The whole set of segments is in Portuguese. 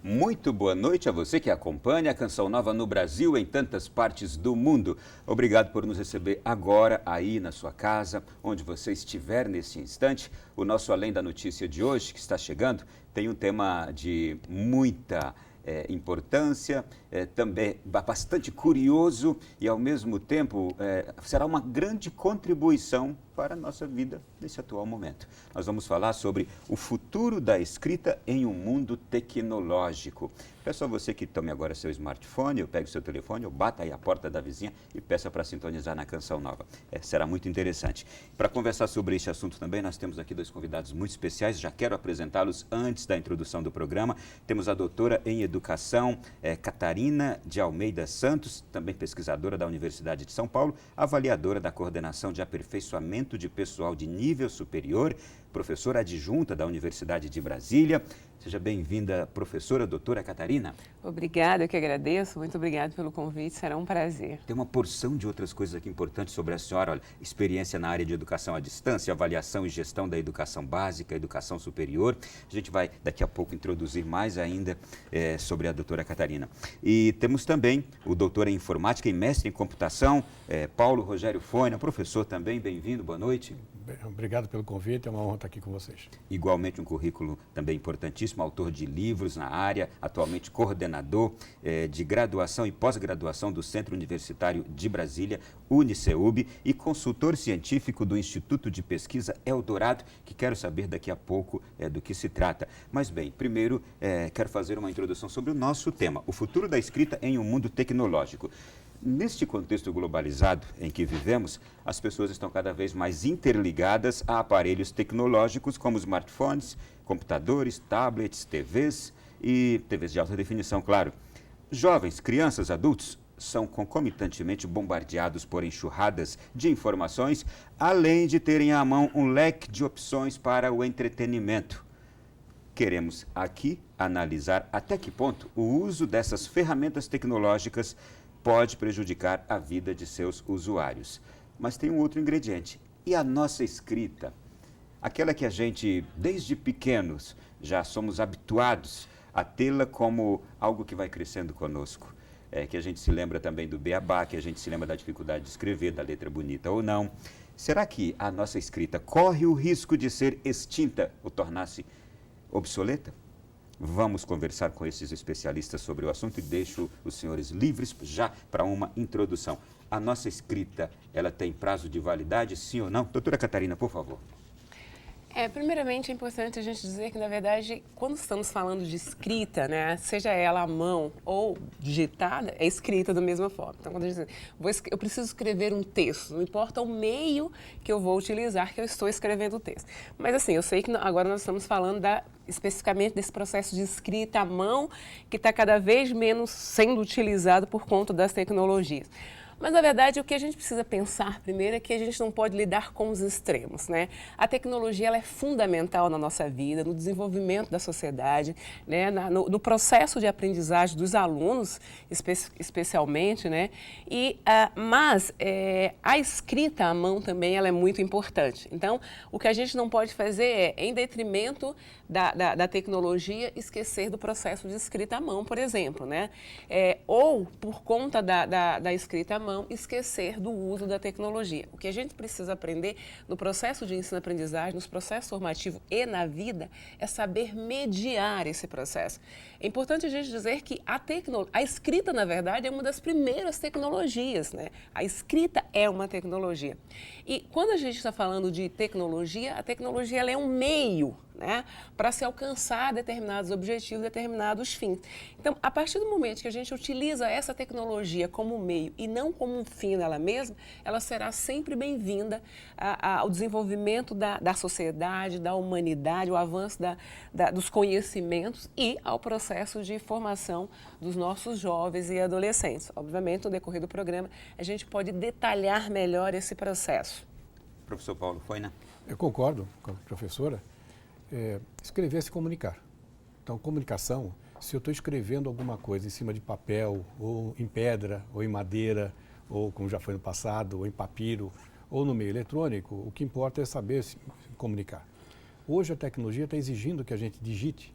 Muito boa noite a você que acompanha a Canção Nova no Brasil, em tantas partes do mundo. Obrigado por nos receber agora, aí na sua casa, onde você estiver nesse instante. O nosso Além da Notícia de hoje, que está chegando, tem um tema de muita importância, também bastante curioso e, ao mesmo tempo, será uma grande contribuição para a nossa vida nesse atual momento. Nós vamos falar sobre o futuro da escrita em um mundo tecnológico. Peço a você que tome agora seu smartphone, ou pegue o seu telefone, ou bata aí a porta da vizinha e peça para sintonizar na Canção Nova. Será muito interessante. Para conversar sobre este assunto também, nós temos aqui dois convidados muito especiais. Já quero apresentá-los antes da introdução do programa. Temos a doutora em Educação, Catarina de Almeida Santos, também pesquisadora da Universidade de São Paulo, avaliadora da Coordenação de Aperfeiçoamento de Pessoal de Nível Superior, professora adjunta da Universidade de Brasília. Seja bem-vinda, professora doutora Catarina. Obrigada, eu que agradeço. Muito obrigada pelo convite, será um prazer. Tem uma porção de outras coisas aqui importantes sobre a senhora. Olha, experiência na área de educação à distância, avaliação e gestão da educação básica, educação superior. A gente vai, daqui a pouco, introduzir mais ainda sobre a doutora Catarina. E temos também o doutor em informática e mestre em computação, Paulo Rogério Foina, professor também. Bem-vindo, boa noite. Obrigado pelo convite, é uma honra estar aqui com vocês. Igualmente um currículo também importantíssimo, autor de livros na área, atualmente coordenador de graduação e pós-graduação do Centro Universitário de Brasília, UniCeub, e consultor científico do Instituto de Pesquisa Eldorado, que quero saber daqui a pouco do que se trata. Mas bem, primeiro quero fazer uma introdução sobre o nosso tema, o futuro da escrita em um mundo tecnológico. Neste contexto globalizado em que vivemos, as pessoas estão cada vez mais interligadas a aparelhos tecnológicos como smartphones, computadores, tablets, TVs e TVs de alta definição, claro. Jovens, crianças, adultos são concomitantemente bombardeados por enxurradas de informações, além de terem à mão um leque de opções para o entretenimento. Queremos aqui analisar até que ponto o uso dessas ferramentas tecnológicas pode prejudicar a vida de seus usuários. Mas tem um outro ingrediente. E a nossa escrita? Aquela que a gente, desde pequenos, já somos habituados a tê-la como algo que vai crescendo conosco. Que a gente se lembra também do beabá, que a gente se lembra da dificuldade de escrever, da letra bonita ou não. Será que a nossa escrita corre o risco de ser extinta ou tornar-se obsoleta? Vamos conversar com esses especialistas sobre o assunto e deixo os senhores livres já para uma introdução. A nossa escrita, ela tem prazo de validade, sim ou não? Doutora Catarina, por favor. Primeiramente é importante a gente dizer que, na verdade, quando estamos falando de escrita, né, seja ela à mão ou digitada, é escrita da mesma forma. Então, quando a gente diz, eu preciso escrever um texto, não importa o meio que eu vou utilizar, que eu estou escrevendo o texto. Mas, assim, eu sei que agora nós estamos falando especificamente desse processo de escrita à mão, que está cada vez menos sendo utilizado por conta das tecnologias. Mas, na verdade, o que a gente precisa pensar primeiro é que a gente não pode lidar com os extremos, né? A tecnologia ela é fundamental na nossa vida, no desenvolvimento da sociedade, né? No processo de aprendizagem dos alunos, especialmente, né? Mas a escrita à mão também ela é muito importante. Então, o que a gente não pode fazer é, em detrimento da tecnologia, esquecer do processo de escrita à mão, por exemplo, né? Ou, por conta da escrita à mão, esquecer do uso da tecnologia. O que a gente precisa aprender no processo de ensino-aprendizagem, nos processos formativos e na vida, é saber mediar esse processo. É importante a gente dizer que a escrita, na verdade, é uma das primeiras tecnologias, né? A escrita é uma tecnologia. E quando a gente está falando de tecnologia, a tecnologia ela é um meio, né, para se alcançar determinados objetivos, determinados fins. Então, a partir do momento que a gente utiliza essa tecnologia como meio e não como um fim nela mesma, ela será sempre bem-vinda ao desenvolvimento da sociedade, da humanidade, o avanço dos conhecimentos e ao processo de formação dos nossos jovens e adolescentes. Obviamente, no decorrer do programa, a gente pode detalhar melhor esse processo. Professor Paulo Foina. Eu concordo com a professora. Escrever é se comunicar. Então, comunicação, se eu estou escrevendo alguma coisa em cima de papel, ou em pedra, ou em madeira, ou como já foi no passado, ou em papiro, ou no meio eletrônico, o que importa é saber se comunicar. Hoje a tecnologia está exigindo que a gente digite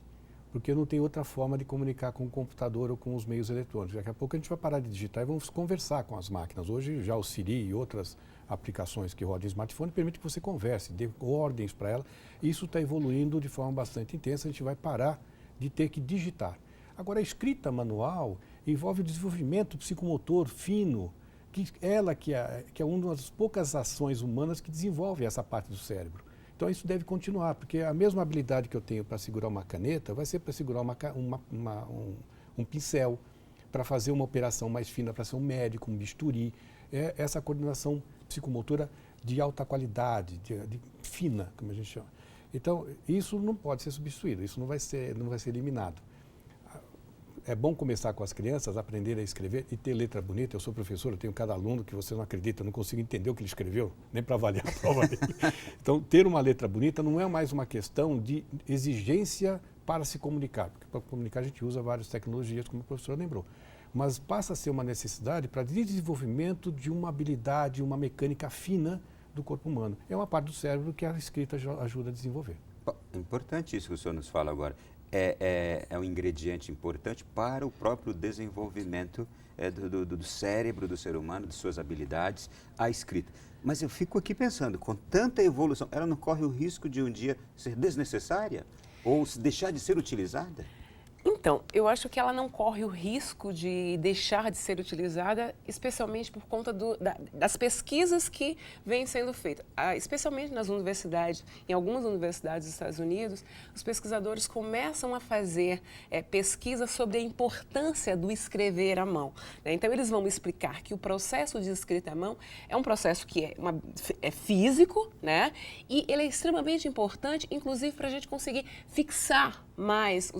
porque não tem outra forma de comunicar com o computador ou com os meios eletrônicos. Daqui a pouco a gente vai parar de digitar e vamos conversar com as máquinas. Hoje já o Siri e outras aplicações que rodam em smartphone permitem que você converse, dê ordens para ela. Isso está evoluindo de forma bastante intensa, a gente vai parar de ter que digitar. Agora, a escrita manual envolve o desenvolvimento psicomotor fino, que é uma das poucas ações humanas que desenvolve essa parte do cérebro. Então, isso deve continuar, porque a mesma habilidade que eu tenho para segurar uma caneta vai ser para segurar um pincel, para fazer uma operação mais fina, para ser um médico, um bisturi. É essa coordenação psicomotora de alta qualidade, de fina, como a gente chama. Então, isso não pode ser substituído, isso não vai ser eliminado. É bom começar com as crianças, aprender a escrever e ter letra bonita. Eu sou professor, eu tenho cada aluno que você não acredita, eu não consigo entender o que ele escreveu, nem para avaliar a prova dele. Então, ter uma letra bonita não é mais uma questão de exigência para se comunicar, porque para comunicar a gente usa várias tecnologias, como o professor lembrou. Mas passa a ser uma necessidade para desenvolvimento de uma habilidade, uma mecânica fina do corpo humano. É uma parte do cérebro que a escrita ajuda a desenvolver. Importante isso que o senhor nos fala agora. É um ingrediente importante para o próprio desenvolvimento do cérebro do ser humano, de suas habilidades, a escrita. Mas eu fico aqui pensando, com tanta evolução, ela não corre o risco de um dia ser desnecessária ou deixar de ser utilizada? Então, eu acho que ela não corre o risco de deixar de ser utilizada, especialmente por conta das pesquisas que vêm sendo feitas. Especialmente nas universidades, em algumas universidades dos Estados Unidos, os pesquisadores começam a fazer pesquisas sobre a importância do escrever à mão, né? Então, eles vão explicar que o processo de escrita à mão é um processo que é físico, né? E ele é extremamente importante, inclusive, para a gente conseguir fixar mais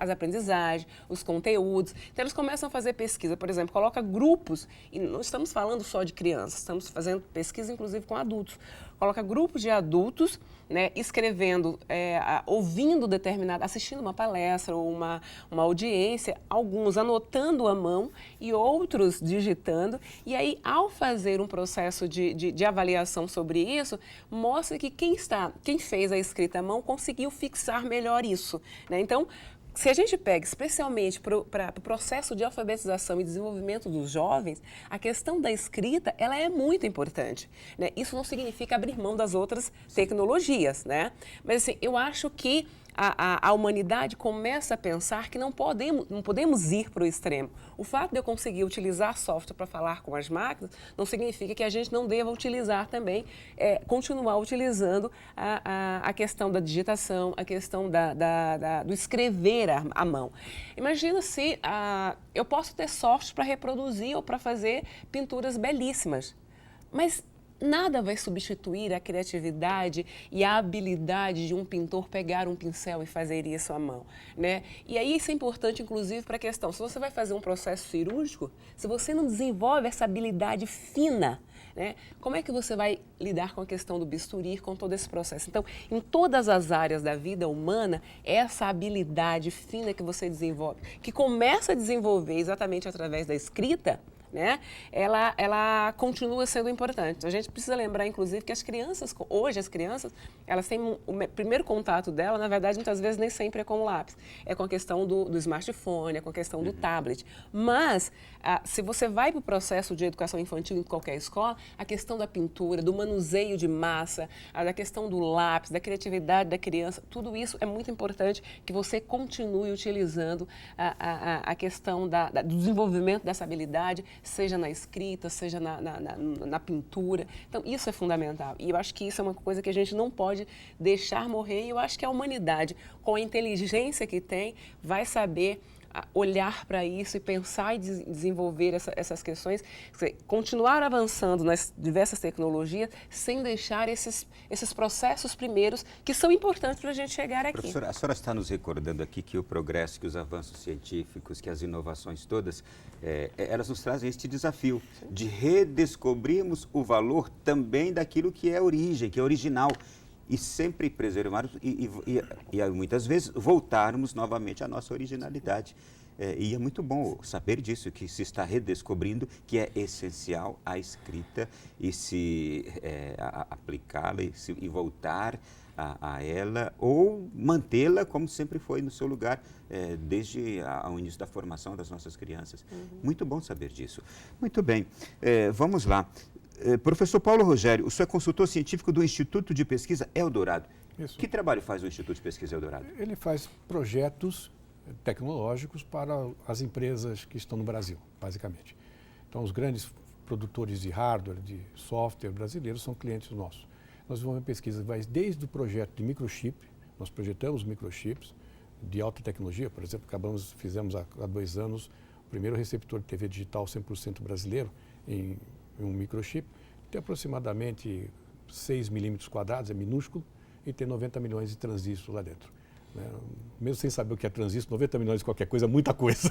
as aprendizagens, os conteúdos. Então, eles começam a fazer pesquisa, por exemplo, coloca grupos, e não estamos falando só de crianças, estamos fazendo pesquisa, inclusive, com adultos. Coloca grupos de adultos, né, escrevendo, ouvindo assistindo uma palestra ou uma audiência, alguns anotando à mão e outros digitando. E aí, ao fazer um processo de avaliação sobre isso, mostra que quem fez a escrita à mão conseguiu fixar melhor isso, né? Então, se a gente pega especialmente para o processo de alfabetização e desenvolvimento dos jovens, a questão da escrita, ela é muito importante, né? Isso não significa abrir mão das outras tecnologias, né? Mas assim, eu acho que a humanidade começa a pensar que não podemos ir para o extremo. O fato de eu conseguir utilizar software para falar com as máquinas não significa que a gente não deva utilizar também, continuar utilizando a questão da digitação, a questão do escrever à mão. Imagina se eu posso ter software para reproduzir ou para fazer pinturas belíssimas, mas nada vai substituir a criatividade e a habilidade de um pintor pegar um pincel e fazer isso à mão, né? E aí isso é importante, inclusive, para a questão, se você vai fazer um processo cirúrgico, se você não desenvolve essa habilidade fina, né, como é que você vai lidar com a questão do bisturi, com todo esse processo? Então, em todas as áreas da vida humana, essa habilidade fina que você desenvolve, que começa a desenvolver exatamente através da escrita, né, ela continua sendo importante. A gente precisa lembrar, inclusive, que hoje as crianças, elas têm o primeiro contato dela, na verdade, muitas vezes nem sempre é com o lápis. É com a questão do smartphone, é com a questão do tablet. Mas, se você vai para o processo de educação infantil em qualquer escola, a questão da pintura, do manuseio de massa, da questão do lápis, da criatividade da criança, tudo isso é muito importante que você continue utilizando a questão do desenvolvimento dessa habilidade, seja na escrita, seja na pintura. Então, isso é fundamental. E eu acho que isso é uma coisa que a gente não pode deixar morrer. E eu acho que a humanidade, com a inteligência que tem, vai saber olhar para isso e pensar e desenvolver essas questões, continuar avançando nas diversas tecnologias sem deixar esses processos primeiros que são importantes para a gente chegar aqui. Professora, a senhora está nos recordando aqui que o progresso, que os avanços científicos, que as inovações todas, elas nos trazem este desafio de redescobrirmos o valor também daquilo que é origem, que é original. E sempre preservarmos e muitas vezes voltarmos novamente à nossa originalidade. E é muito bom saber disso, que se está redescobrindo que é essencial a escrita e se aplicá-la e voltar a ela ou mantê-la como sempre foi no seu lugar desde o início da formação das nossas crianças. Muito bom saber disso. Muito bem, vamos lá. Professor Paulo Rogério, o senhor é consultor científico do Instituto de Pesquisa Eldorado. Isso. Que trabalho faz o Instituto de Pesquisa Eldorado? Ele faz projetos tecnológicos para as empresas que estão no Brasil, basicamente. Então, os grandes produtores de hardware, de software brasileiros são clientes nossos. Nós desenvolvemos pesquisa, vai desde o projeto de microchip, nós projetamos microchips de alta tecnologia, por exemplo, fizemos há 2 anos o primeiro receptor de TV digital 100% brasileiro em um microchip, tem aproximadamente 6 milímetros quadrados, é minúsculo, e tem 90 milhões de transistores lá dentro. Né? Mesmo sem saber o que é transistor, 90 milhões de qualquer coisa é muita coisa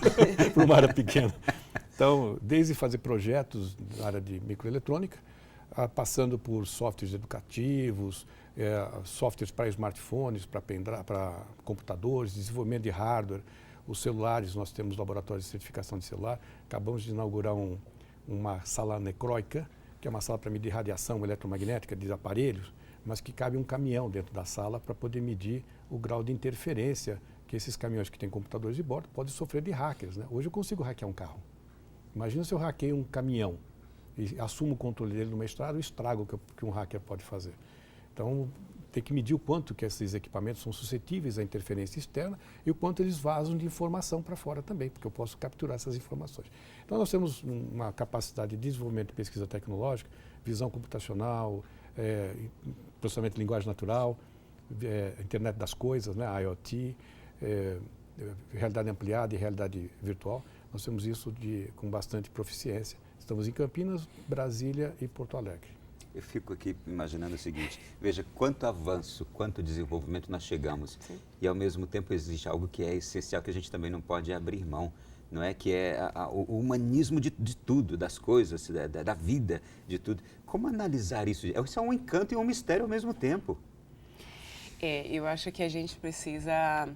para uma área pequena. Então, desde fazer projetos na área de microeletrônica, passando por softwares educativos, softwares para smartphones, para computadores, desenvolvimento de hardware, os celulares, nós temos laboratórios de certificação de celular, acabamos de inaugurar uma sala anecróica, que é uma sala para medir radiação eletromagnética de aparelhos, mas que cabe um caminhão dentro da sala para poder medir o grau de interferência que esses caminhões que têm computadores de bordo podem sofrer de hackers. Né? Hoje eu consigo hackear um carro. Imagina se eu hackeio um caminhão e assumo o controle dele numa estrada, o estrago que um hacker pode fazer. Então, tem que medir o quanto que esses equipamentos são suscetíveis à interferência externa e o quanto eles vazam de informação para fora também, porque eu posso capturar essas informações. Então, nós temos uma capacidade de desenvolvimento de pesquisa tecnológica, visão computacional, processamento de linguagem natural, internet das coisas, né, IoT, realidade ampliada e realidade virtual. Nós temos isso com bastante proficiência. Estamos em Campinas, Brasília e Porto Alegre. Eu fico aqui imaginando o seguinte, veja quanto avanço, quanto desenvolvimento nós chegamos. Sim. E ao mesmo tempo existe algo que é essencial, que a gente também não pode abrir mão, não é? Que é o humanismo de tudo, das coisas, da vida, de tudo. Como analisar isso? Isso é um encanto e um mistério ao mesmo tempo. Eu acho que a gente precisa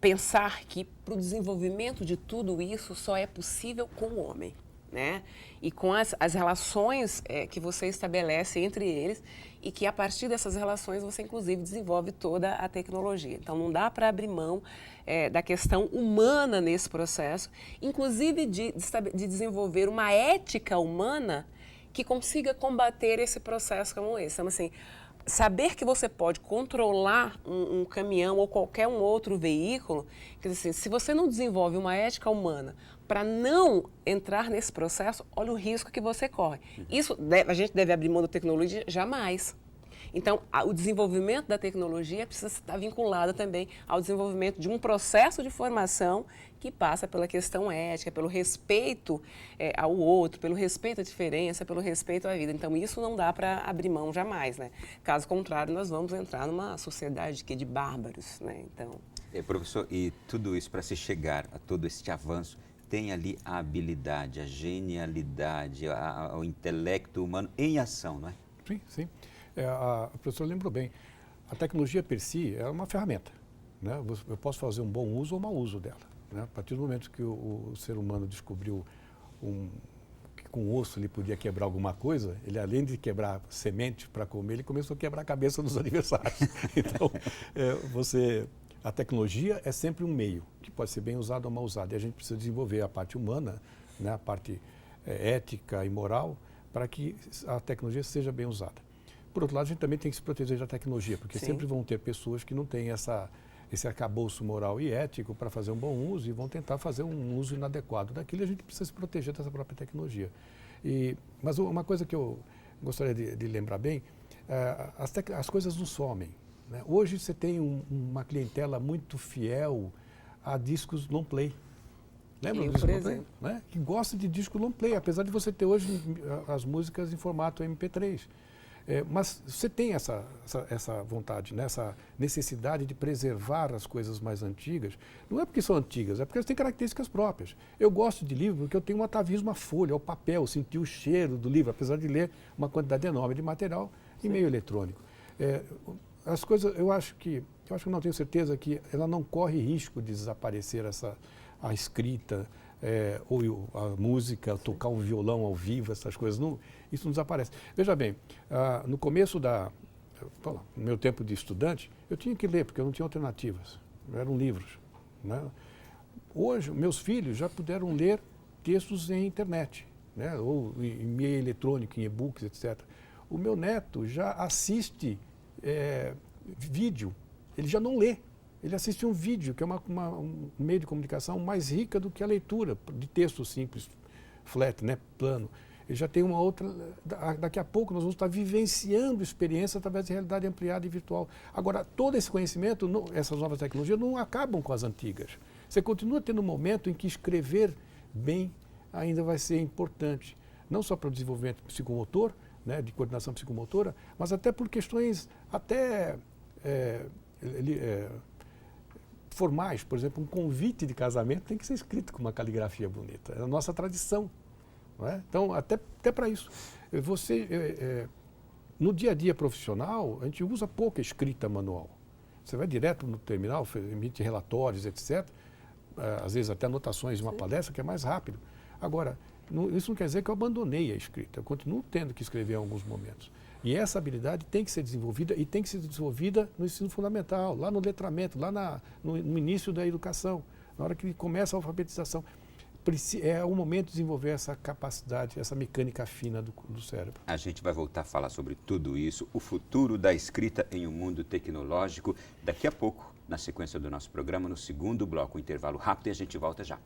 pensar que para o desenvolvimento de tudo isso só é possível com o homem. Né? E com as relações que você estabelece entre eles e que a partir dessas relações você inclusive desenvolve toda a tecnologia. Então não dá para abrir mão da questão humana nesse processo, inclusive de desenvolver uma ética humana que consiga combater esse processo como esse. Então assim, saber que você pode controlar um caminhão ou qualquer outro veículo, quer dizer, assim, se você não desenvolve uma ética humana para não entrar nesse processo, olha o risco que você corre. Isso a gente deve abrir mão da tecnologia? Jamais. Então, o desenvolvimento da tecnologia precisa estar vinculado também ao desenvolvimento de um processo de formação que passa pela questão ética, pelo respeito ao outro, pelo respeito à diferença, pelo respeito à vida. Então, isso não dá para abrir mão jamais, né? Caso contrário, nós vamos entrar numa sociedade de bárbaros, né? Então... Professor, e tudo isso para se chegar a todo este avanço, tem ali a habilidade, a genialidade, o intelecto humano em ação, não é? Sim, sim. A professora lembrou bem. A tecnologia per si é uma ferramenta. Né? Eu posso fazer um bom uso ou mau uso dela. Né? A partir do momento que o ser humano descobriu que com o osso ele podia quebrar alguma coisa, ele além de quebrar semente para comer, ele começou a quebrar a cabeça dos adversários. Então, a tecnologia é sempre um meio, que pode ser bem usado ou mal usado. E a gente precisa desenvolver a parte humana, né, a parte ética e moral, para que a tecnologia seja bem usada. Por outro lado, a gente também tem que se proteger da tecnologia, porque Sim. sempre vão ter pessoas que não têm esse arcabouço moral e ético para fazer um bom uso e vão tentar fazer um uso inadequado daquilo, e a gente precisa se proteger dessa própria tecnologia. Mas uma coisa que eu gostaria de lembrar bem, as coisas não somem. Né? Hoje você tem uma clientela muito fiel a discos long play. Lembra disso? Por exemplo. Né? Que gosta de disco long play, apesar de você ter hoje as músicas em formato MP3. Mas você tem essa vontade, né? Essa necessidade de preservar as coisas mais antigas. Não é porque são antigas, é porque elas têm características próprias. Eu gosto de livro porque eu tenho um atavismo à folha, ao papel, sentir o cheiro do livro, apesar de ler uma quantidade enorme de material em meio eletrônico. As coisas, eu acho que não tenho certeza que ela não corre risco de desaparecer a escrita, ou a música, tocar um violão ao vivo, essas coisas, isso não desaparece. Veja bem, no começo da no meu tempo de estudante, eu tinha que ler, porque eu não tinha alternativas. Eram livros. Né? Hoje, meus filhos já puderam ler textos em internet, né? Ou em meio eletrônico, em e-books, etc. O meu neto já assiste vídeo, ele já não lê. Ele assiste um vídeo, que é um meio de comunicação mais rica do que a leitura de texto simples, flat, né? Plano. Ele já tem uma outra... Daqui a pouco nós vamos estar vivenciando experiência através de realidade ampliada e virtual. Agora, todo esse conhecimento, essas novas tecnologias, não acabam com as antigas. Você continua tendo um momento em que escrever bem ainda vai ser importante. Não só para o desenvolvimento psicomotor, né, de coordenação psicomotora, mas até por questões formais. Por exemplo, um convite de casamento tem que ser escrito com uma caligrafia bonita. É a nossa tradição. Não é? Então, até para isso. No dia a dia profissional, a gente usa pouca escrita manual. Você vai direto no terminal, emite relatórios, etc. Às vezes até anotações de uma palestra, que é mais rápido. Agora, isso não quer dizer que eu abandonei a escrita. Eu continuo tendo que escrever em alguns momentos. E essa habilidade tem que ser desenvolvida, e tem que ser desenvolvida no ensino fundamental, lá no letramento, lá no início da educação, na hora que começa a alfabetização. É o momento de desenvolver essa capacidade, essa mecânica fina do cérebro. A gente vai voltar a falar sobre tudo isso, o futuro da escrita em um mundo tecnológico, daqui a pouco, na sequência do nosso programa, no segundo bloco, um intervalo rápido, e a gente volta já.